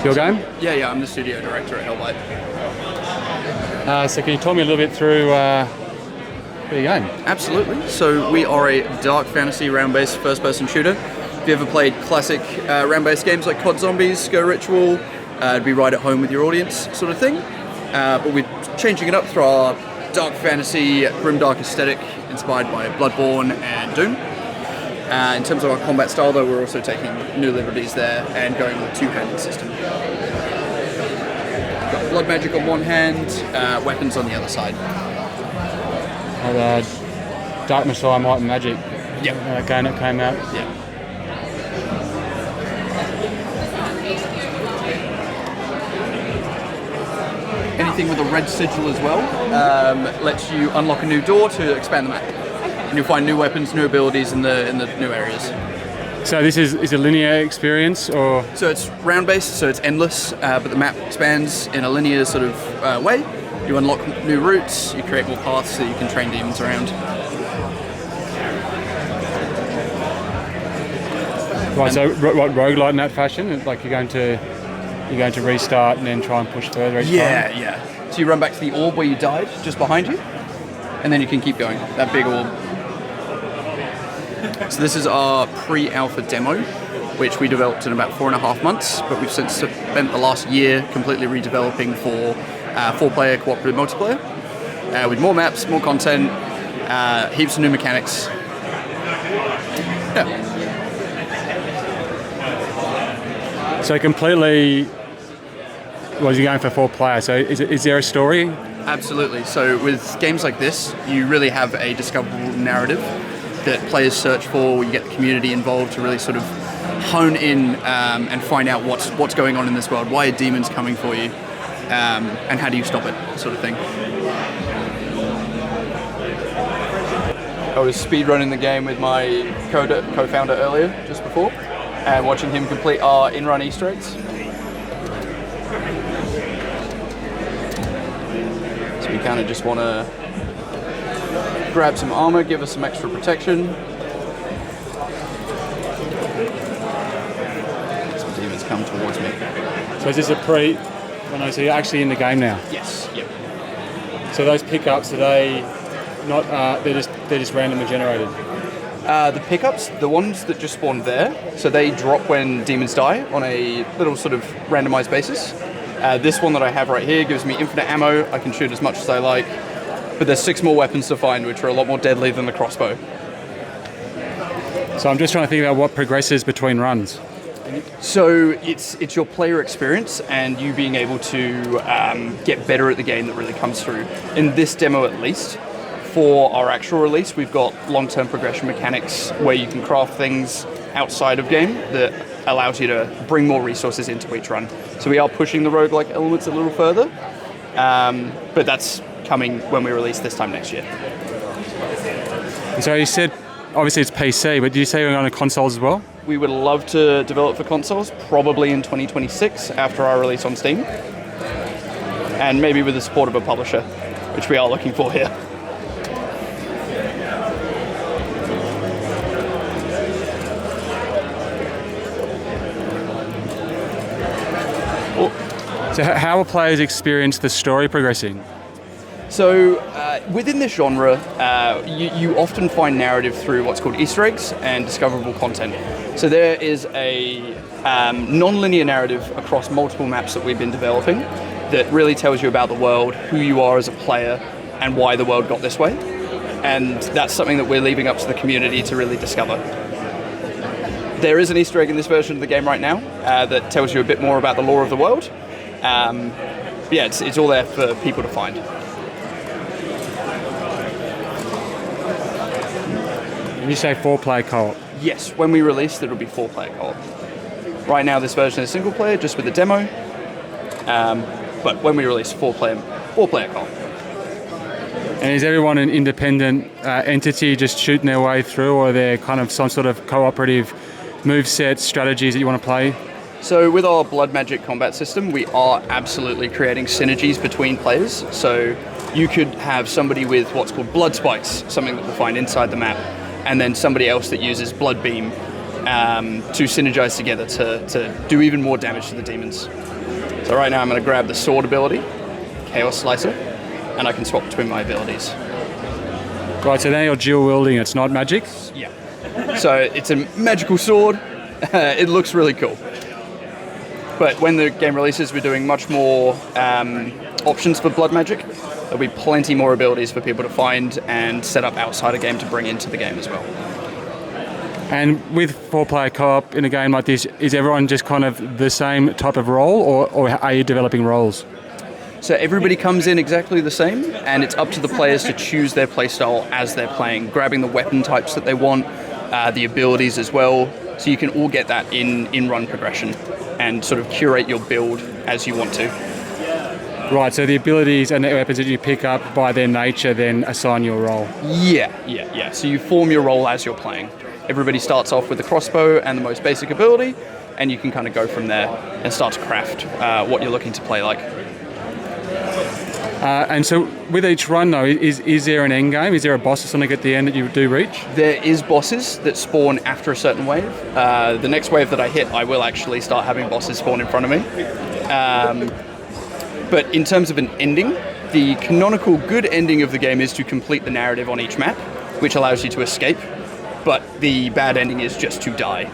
Your game? Yeah, I'm the studio director at Hell Byte. So can you talk me a little bit through your game? Absolutely. So we are a dark fantasy round-based first-person shooter. If you ever played classic round-based games like COD Zombies, Go Ritual, it'd be right at home with your audience sort of thing. But we're changing it up through our dark fantasy, grimdark aesthetic inspired by Bloodborne and Doom. In terms of our combat style, though, we're also taking new liberties there and going with a two-handed system. Got blood magic on one hand, weapons on the other side. Dark Messiah, Might and Magic. Yep. That game that came out. Yeah. Anything with a red sigil as well lets you unlock a new door to expand the map. And you'll find new weapons, new abilities in the new areas. So this is a linear experience, or? So it's round-based, so it's endless, but the map expands in a linear sort of way. You unlock new routes, you create more paths so you can train demons around. Right, so rogue-lite in that fashion? Like you're going to restart and then try and push further each time? Yeah. So you run back to the orb where you died, just behind you, and then you can keep going, that big orb. So this is our pre-alpha demo, which we developed in about 4.5 months, but we've since spent the last year completely redeveloping for 4-player cooperative multiplayer, with more maps, more content, heaps of new mechanics. Yeah. So completely, was you going for 4-player? So is there a story? Absolutely. So with games like this, you really have a discoverable narrative that players search for, where you get the community involved to really sort of hone in and find out what's going on in this world. Why are demons coming for you? And how do you stop it, sort of thing. I was speedrunning the game with my co-founder earlier, just before, and watching him complete our in-run Easter eggs. So we kind of just want to grab some armor, give us some extra protection. Some demons come towards me. So is this a so you're actually in the game now? Yes, yep. So those pickups, are they not, they're just randomly generated? The pickups, the ones that just spawned there, so they drop when demons die on a little sort of randomized basis. This one that I have right here gives me infinite ammo. I can shoot as much as I like, but there's 6 more weapons to find, which are a lot more deadly than the crossbow. So I'm just trying to think about what progresses between runs. So it's your player experience and you being able to get better at the game that really comes through. In this demo at least, for our actual release, we've got long-term progression mechanics where you can craft things outside of game that allows you to bring more resources into each run. So we are pushing the roguelike elements a little further, but that's coming when we release this time next year. So you said, obviously it's PC, but did you say you're on consoles as well? We would love to develop for consoles, probably in 2026 after our release on Steam, and maybe with the support of a publisher, which we are looking for here. So how will players experience the story progressing? So within this genre, you often find narrative through what's called Easter eggs and discoverable content. So there is a non-linear narrative across multiple maps that we've been developing that really tells you about the world, who you are as a player, and why the world got this way. And that's something that we're leaving up to the community to really discover. There is an Easter egg in this version of the game right now that tells you a bit more about the lore of the world. Yeah, it's all there for people to find. And you say 4-player co-op? Yes, when we release, it'll be 4-player co-op. Right now, this version is single player, just with the demo. But when we release 4-player co-op. And is everyone an independent entity just shooting their way through, or are there kind of some sort of cooperative moveset strategies that you want to play? So with our blood magic combat system, we are absolutely creating synergies between players. So you could have somebody with what's called blood spikes, something that we'll find inside the map, and then somebody else that uses blood beam, to synergize together to do even more damage to the demons. So right now I'm going to grab the sword ability, Chaos Slicer, and I can swap between my abilities. Right, so now you're dual wielding, it's not magic? Yeah. So it's a magical sword. It looks really cool. But when the game releases, we're doing much more options for blood magic. There'll be plenty more abilities for people to find and set up outside a game to bring into the game as well. And with 4-player co-op in a game like this, is everyone just kind of the same type of role, or are you developing roles? So everybody comes in exactly the same, and it's up to the players to choose their playstyle as they're playing, grabbing the weapon types that they want, the abilities as well, so you can all get that in run progression and sort of curate your build as you want to. Right, so the abilities and the weapons that you pick up by their nature then assign your role? Yeah. So you form your role as you're playing. Everybody starts off with the crossbow and the most basic ability, and you can kind of go from there and start to craft what you're looking to play like. And so with each run though, is there an end game? Is there a boss or something at the end that you do reach? There is bosses that spawn after a certain wave. The next wave that I hit, I will actually start having bosses spawn in front of me. But in terms of an ending, the canonical good ending of the game is to complete the narrative on each map, which allows you to escape. But the bad ending is just to die.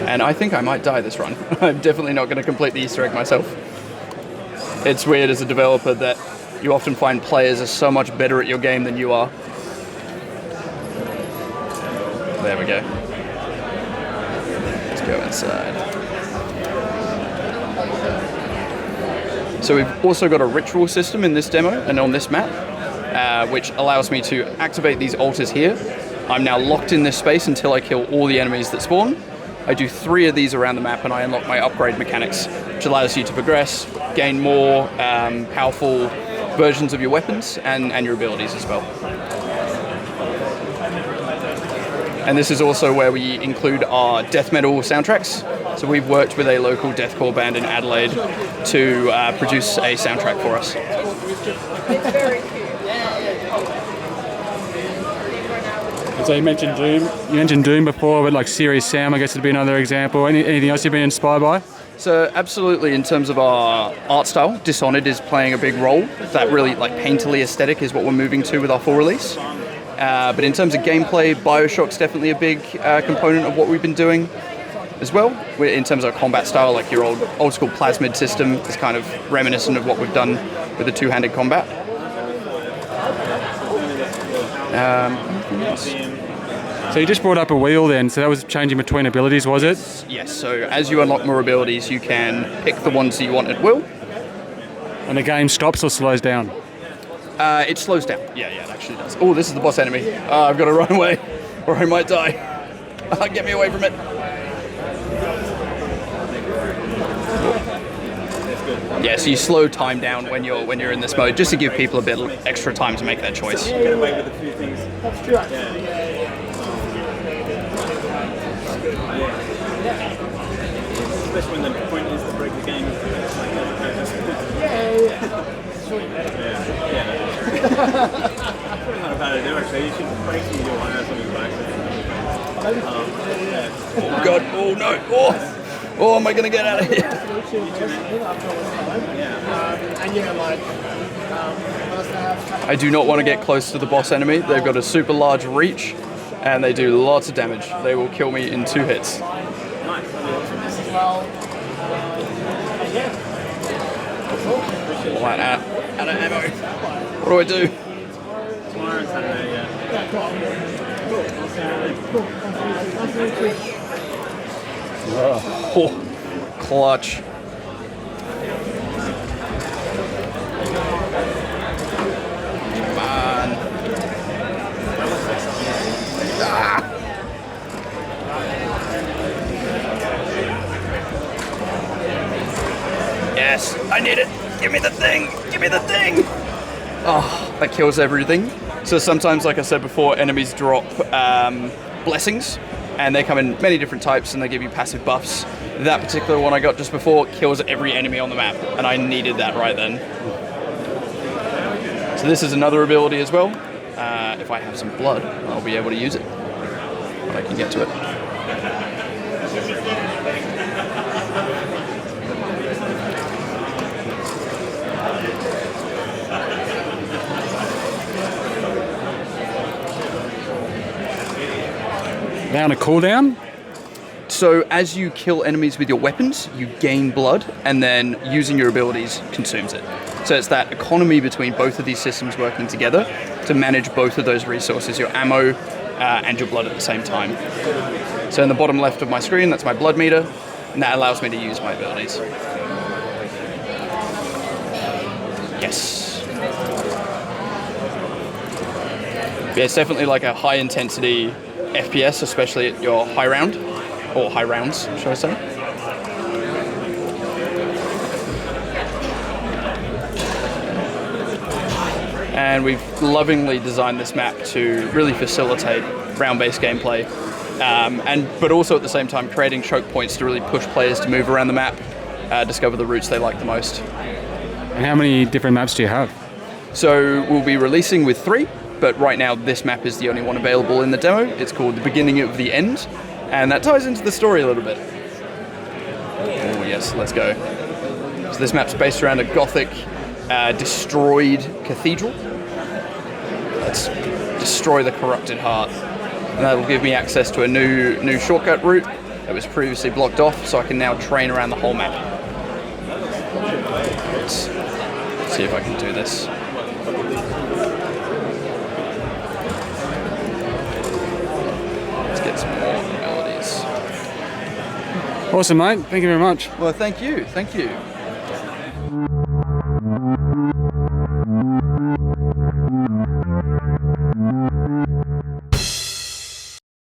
And I think I might die this run. I'm definitely not going to complete the Easter egg myself. It's weird as a developer that you often find players are so much better at your game than you are. There we go. Let's go inside. So we've also got a ritual system in this demo and on this map, which allows me to activate these altars here. I'm now locked in this space until I kill all the enemies that spawn. I do 3 of these around the map and I unlock my upgrade mechanics, which allows you to progress, gain more powerful versions of your weapons and your abilities as well. And this is also where we include our death metal soundtracks. So we've worked with a local deathcore band in Adelaide to produce a soundtrack for us. So you mentioned Doom. You mentioned Doom before, but like Serious Sam, I guess would be another example. Anything else you've been inspired by? So absolutely, in terms of our art style, Dishonored is playing a big role. That really like painterly aesthetic is what we're moving to with our full release. But in terms of gameplay, BioShock's definitely a big component of what we've been doing as well. In terms of our combat style, like your old school plasmid system is kind of reminiscent of what we've done with the two-handed combat. Anything else? So you just brought up a wheel then, so that was changing between abilities, was it? Yes, so as you unlock more abilities, you can pick the ones that you want at will. And the game stops or slows down? It slows down. Yeah, it actually does. Oh, this is the boss enemy. I've got to run away, or I might die. Get me away from it. Yeah, so you slow time down when you're in this mode, just to give people a bit extra time to make their choice. Get away with a few things. Especially when the point is to break the game. I don't know how to do it, so you should break some of your wires on your back. Oh god, oh no, oh am I gonna get out of here? I do not want to get close to the boss enemy. They've got a super large reach and they do lots of damage. They will kill me in 2 hits. All out of ammo. What do I do? Tomorrow and Saturday, Oh, clutch. Come on. Ah. Yes, I need it. Give me the thing. Give me the thing. Oh, that kills everything. So sometimes, like I said before, enemies drop blessings, and they come in many different types, and they give you passive buffs. That particular one I got just before kills every enemy on the map, and I needed that right then. So this is another ability as well. If I have some blood, I'll be able to use it when I can get to it. Down a cooldown? So as you kill enemies with your weapons, you gain blood, and then using your abilities consumes it. So it's that economy between both of these systems working together to manage both of those resources, your ammo and your blood at the same time. So in the bottom left of my screen, that's my blood meter, and that allows me to use my abilities. Yes. Yeah, it's definitely like a high intensity FPS, especially at your high round, or high rounds, should I say. And we've lovingly designed this map to really facilitate round-based gameplay, but also at the same time creating choke points to really push players to move around the map, discover the routes they like the most. And how many different maps do you have? So we'll be releasing with 3, but right now this map is the only one available in the demo. It's called The Beginning of the End, and that ties into the story a little bit. Oh yes, let's go. So this map's based around a gothic, destroyed cathedral. Let's destroy the corrupted heart. And that'll give me access to a new shortcut route that was previously blocked off, so I can now train around the whole map. Let's see if I can do this. Let's get some more abilities. Awesome, mate. Thank you very much. Well, thank you.